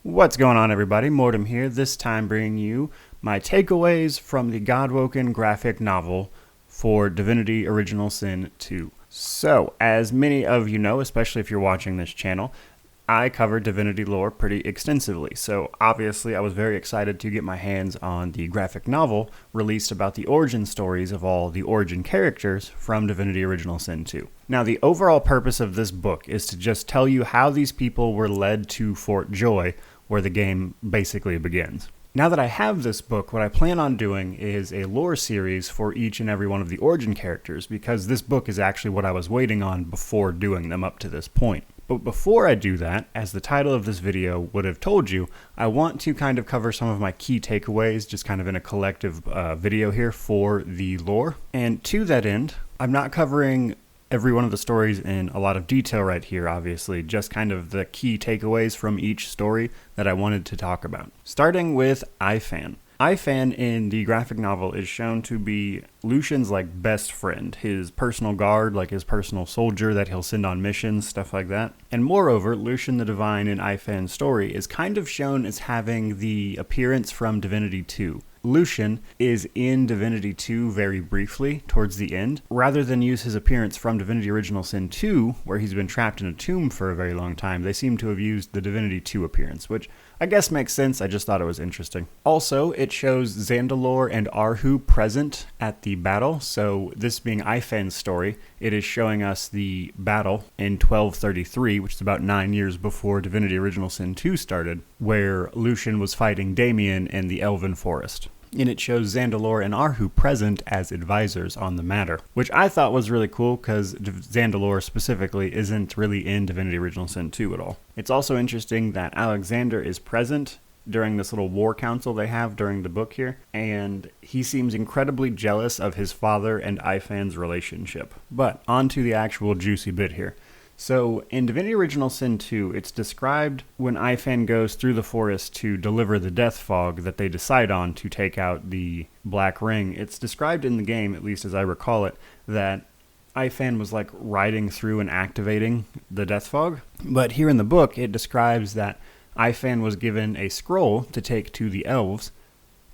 What's going on, everybody? Mortem here, this time bringing you my takeaways from the Godwoken graphic novel for Divinity Original Sin 2. So, as many of you know, especially if you're watching this channel, I cover Divinity lore pretty extensively, so obviously I was very excited to get my hands on the graphic novel released about the origin stories of all the origin characters from Divinity Original Sin 2. Now, the overall purpose of this book is to just tell you how these people were led to Fort Joy, where the game basically begins. Now that I have this book, what I plan on doing is a lore series for each and every one of the origin characters, because this book is actually what I was waiting on before doing them up to this point. But before I do that, as the title of this video would have told you, I want to kind of cover some of my key takeaways, just kind of in a collective video here for the lore. And to that end, I'm not covering every one of the stories in a lot of detail right here, obviously, just kind of the key takeaways from each story that I wanted to talk about. Starting with Ifan. Ifan in the graphic novel is shown to be Lucian's best friend, his personal guard, his personal soldier that he'll send on missions, stuff like that. And moreover, Lucian the Divine in Ifan's story is kind of shown as having the appearance from Divinity 2. Lucian is in Divinity 2 very briefly towards the end. Rather than use his appearance from Divinity Original Sin 2, where he's been trapped in a tomb for a very long time, they seem to have used the Divinity 2 appearance, which I guess makes sense. I just thought it was interesting. Also, it shows Zandalor and Arhu present at the battle. So this being Ifan's story, it is showing us the battle in 1233, which is about 9 years before Divinity Original Sin 2 started, where Lucian was fighting Damien in the Elven Forest. And it shows Zandalor and Arhu present as advisors on the matter, which I thought was really cool because Zandalor specifically isn't really in Divinity Original Sin 2 at all. It's also interesting that Alexander is present during this little war council they have during the book here, and he seems incredibly jealous of his father and Ifan's relationship. But on to the actual juicy bit here. So, in Divinity Original Sin 2, it's described when Ifan goes through the forest to deliver the death fog that they decide on to take out the Black Ring. It's described in the game, at least as I recall it, that Ifan was riding through and activating the death fog. But here in the book, it describes that Ifan was given a scroll to take to the elves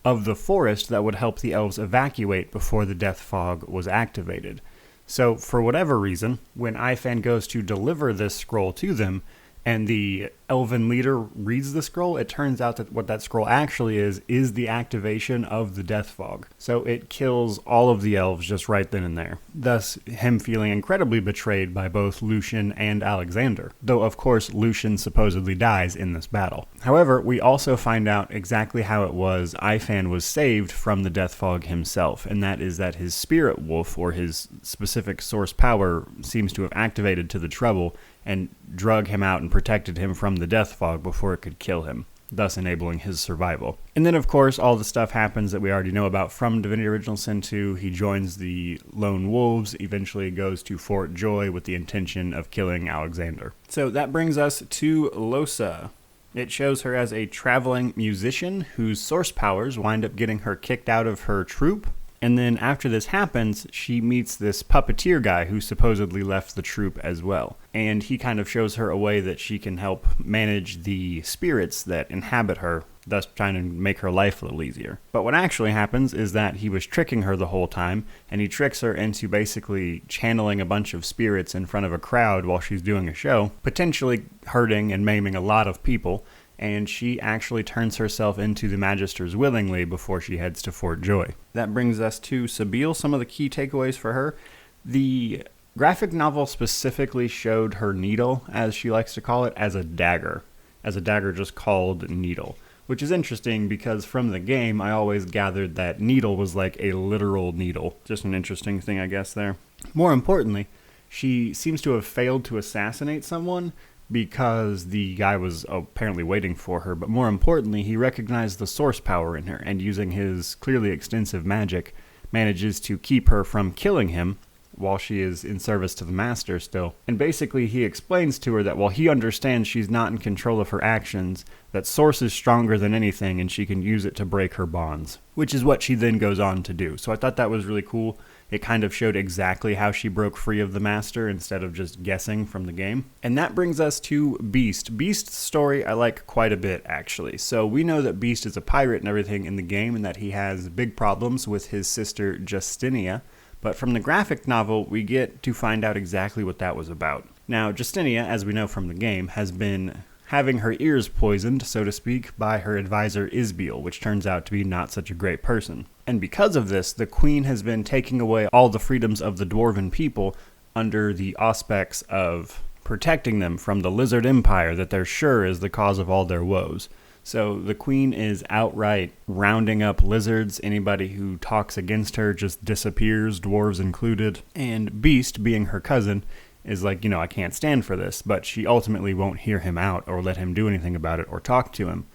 of the forest that would help the elves evacuate before the death fog was activated. So, for whatever reason, when Ifan goes to deliver this scroll to them, and the elven leader reads the scroll, it turns out that what that scroll actually is the activation of the death fog. So it kills all of the elves just right then and there. Thus, him feeling incredibly betrayed by both Lucian and Alexander. Though, of course, Lucian supposedly dies in this battle. However, we also find out exactly how it was Ifan was saved from the death fog himself, and that is that his spirit wolf, or his specific source power, seems to have activated to the trouble and drug him out and protected him from the death fog before it could kill him, thus enabling his survival. And then, of course, all the stuff happens that we already know about from Divinity Original Sin 2. He joins the Lone Wolves, eventually goes to Fort Joy with the intention of killing Alexander. So that brings us to Lohse. It shows her as a traveling musician whose source powers wind up getting her kicked out of her troupe. And then after this happens, she meets this puppeteer guy who supposedly left the troupe as well. And he kind of shows her a way that she can help manage the spirits that inhabit her, thus trying to make her life a little easier. But what actually happens is that he was tricking her the whole time, and he tricks her into basically channeling a bunch of spirits in front of a crowd while she's doing a show, potentially hurting and maiming a lot of people. And she actually turns herself into the Magisters willingly before she heads to Fort Joy. That brings us to Sabile, some of the key takeaways for her. The graphic novel specifically showed her needle, as she likes to call it, as a dagger just called needle, which is interesting because from the game I always gathered that needle was like a literal needle. Just an interesting thing, I guess, there. More importantly, she seems to have failed to assassinate someone, because the guy was apparently waiting for her, but more importantly, he recognized the source power in her, and using his clearly extensive magic, manages to keep her from killing him while she is in service to the Master still. And basically, he explains to her that while he understands she's not in control of her actions, that Source is stronger than anything, and she can use it to break her bonds, which is what she then goes on to do. So I thought that was really cool, It kind of showed exactly how she broke free of the Master instead of just guessing from the game. And that brings us to Beast. Beast's story I like quite a bit, actually. So we know that Beast is a pirate and everything in the game, and that he has big problems with his sister Justinia. But from the graphic novel, we get to find out exactly what that was about. Now, Justinia, as we know from the game, has been having her ears poisoned, so to speak, by her advisor Isbiel, which turns out to be not such a great person. And because of this, the queen has been taking away all the freedoms of the dwarven people under the auspices of protecting them from the lizard empire that they're sure is the cause of all their woes. So the queen is outright rounding up lizards. Anybody who talks against her just disappears, dwarves included. And Beast, being her cousin, is like, I can't stand for this, but she ultimately won't hear him out or let him do anything about it or talk to him.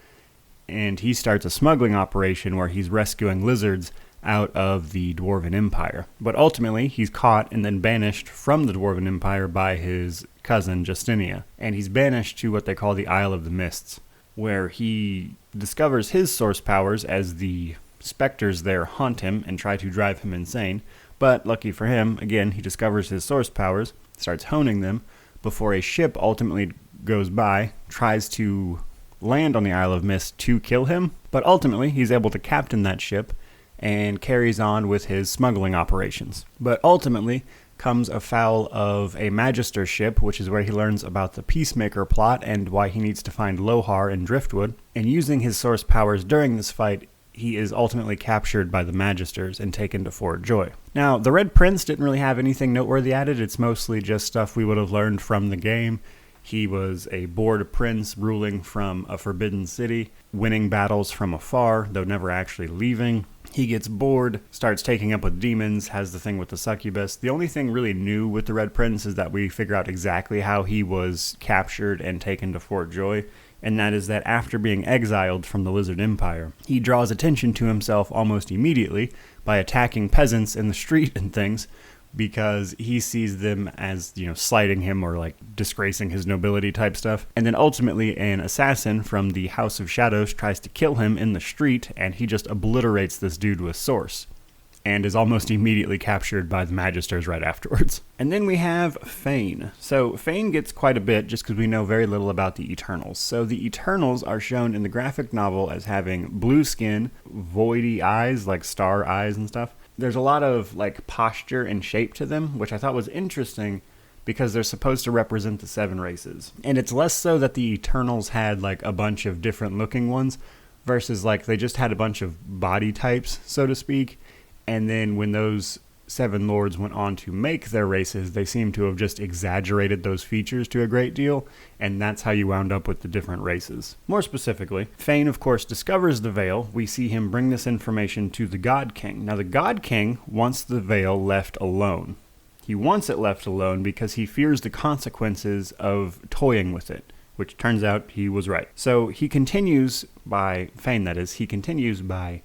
And he starts a smuggling operation where he's rescuing lizards out of the Dwarven Empire. But ultimately, he's caught and then banished from the Dwarven Empire by his cousin, Justinia. And he's banished to what they call the Isle of the Mists, where he discovers his source powers as the specters there haunt him and try to drive him insane. But lucky for him, again, he discovers his source powers, starts honing them, before a ship ultimately goes by, tries to land on the Isle of Mist to kill him, but ultimately he's able to captain that ship and carries on with his smuggling operations. But ultimately comes afoul of a Magister ship, which is where he learns about the Peacemaker plot and why he needs to find Lohar and Driftwood, and using his source powers during this fight, he is ultimately captured by the Magisters and taken to Fort Joy. Now, the Red Prince didn't really have anything noteworthy added. It's mostly just stuff we would have learned from the game. He was a bored prince ruling from a forbidden city, winning battles from afar, though never actually leaving. He gets bored, starts taking up with demons, has the thing with the succubus. The only thing really new with the Red Prince is that we figure out exactly how he was captured and taken to Fort Joy. And that is that after being exiled from the Lizard Empire, he draws attention to himself almost immediately by attacking peasants in the street and things, because he sees them as, slighting him or like disgracing his nobility type stuff. And then ultimately an assassin from the House of Shadows tries to kill him in the street, and he just obliterates this dude with Source, and is almost immediately captured by the Magisters right afterwards. And then we have Fane. So Fane gets quite a bit just because we know very little about the Eternals. So the Eternals are shown in the graphic novel as having blue skin, voidy eyes, like star eyes and stuff. There's a lot of posture and shape to them, which I thought was interesting because they're supposed to represent the 7 races. And it's less so that the Eternals had a bunch of different looking ones versus they just had a bunch of body types, so to speak. And then when those 7 lords went on to make their races, they seem to have just exaggerated those features to a great deal, and that's how you wound up with the different races. More specifically, Fane, of course, discovers the veil. We see him bring this information to the God King. Now, the God King wants the veil left alone. He wants it left alone because he fears the consequences of toying with it, which turns out he was right. So he continues by, Fane that is, he continues by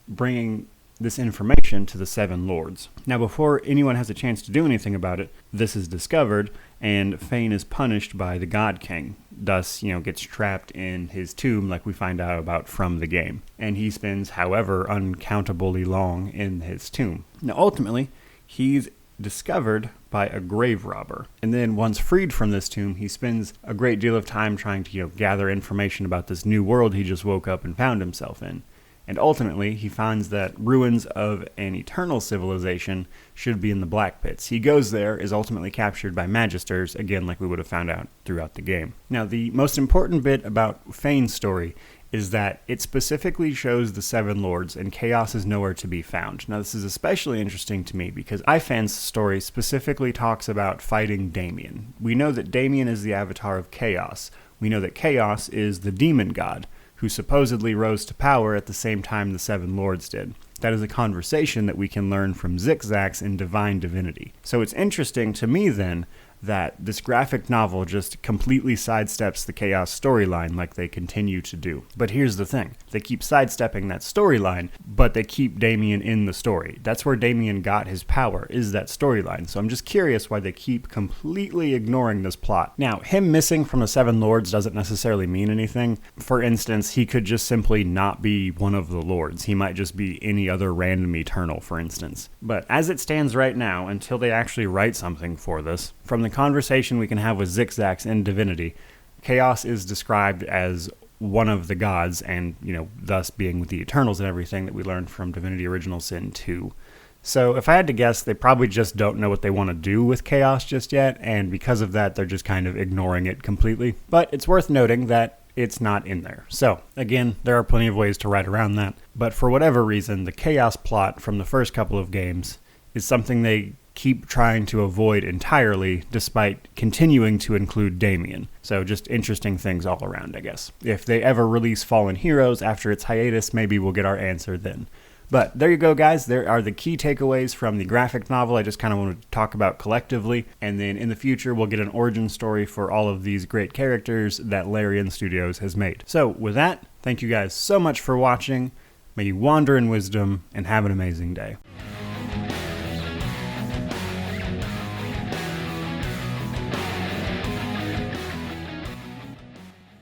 bringing this information to the 7 lords. Now, before anyone has a chance to do anything about it, this is discovered, and Fane is punished by the God King. Thus, gets trapped in his tomb like we find out about from the game. And he spends however uncountably long in his tomb. Now, ultimately, he's discovered by a grave robber. And then once freed from this tomb, he spends a great deal of time trying to, gather information about this new world he just woke up and found himself in. And ultimately, he finds that ruins of an eternal civilization should be in the Black Pits. He goes there, is ultimately captured by Magisters, again like we would have found out throughout the game. Now, the most important bit about Fane's story is that it specifically shows the 7 lords, and chaos is nowhere to be found. Now, this is especially interesting to me because Ifan's story specifically talks about fighting Damien. We know that Damien is the avatar of chaos. We know that chaos is the demon god, who supposedly rose to power at the same time the 7 lords did. That is a conversation that we can learn from Zigzags in Divine Divinity. So it's interesting to me then that this graphic novel just completely sidesteps the Chaos storyline like they continue to do. But here's the thing. They keep sidestepping that storyline, but they keep Damien in the story. That's where Damien got his power, is that storyline. So I'm just curious why they keep completely ignoring this plot. Now, him missing from the Seven Lords doesn't necessarily mean anything. For instance, he could just simply not be one of the Lords. He might just be any other random Eternal, for instance. But as it stands right now, until they actually write something for this, from the conversation we can have with Zixzax in Divinity, Chaos is described as one of the gods, and, thus being with the Eternals and everything that we learned from Divinity Original Sin 2. So if I had to guess, they probably just don't know what they want to do with Chaos just yet, and because of that, they're just kind of ignoring it completely. But it's worth noting that it's not in there. So, again, there are plenty of ways to write around that, but for whatever reason, the Chaos plot from the first couple of games is something they keep trying to avoid entirely, despite continuing to include Damien. So just interesting things all around, I guess. If they ever release Fallen Heroes after its hiatus, maybe we'll get our answer then. But there you go, guys. There are the key takeaways from the graphic novel I just kind of wanted to talk about collectively. And then in the future, we'll get an origin story for all of these great characters that Larian Studios has made. So with that, thank you guys so much for watching. May you wander in wisdom and have an amazing day.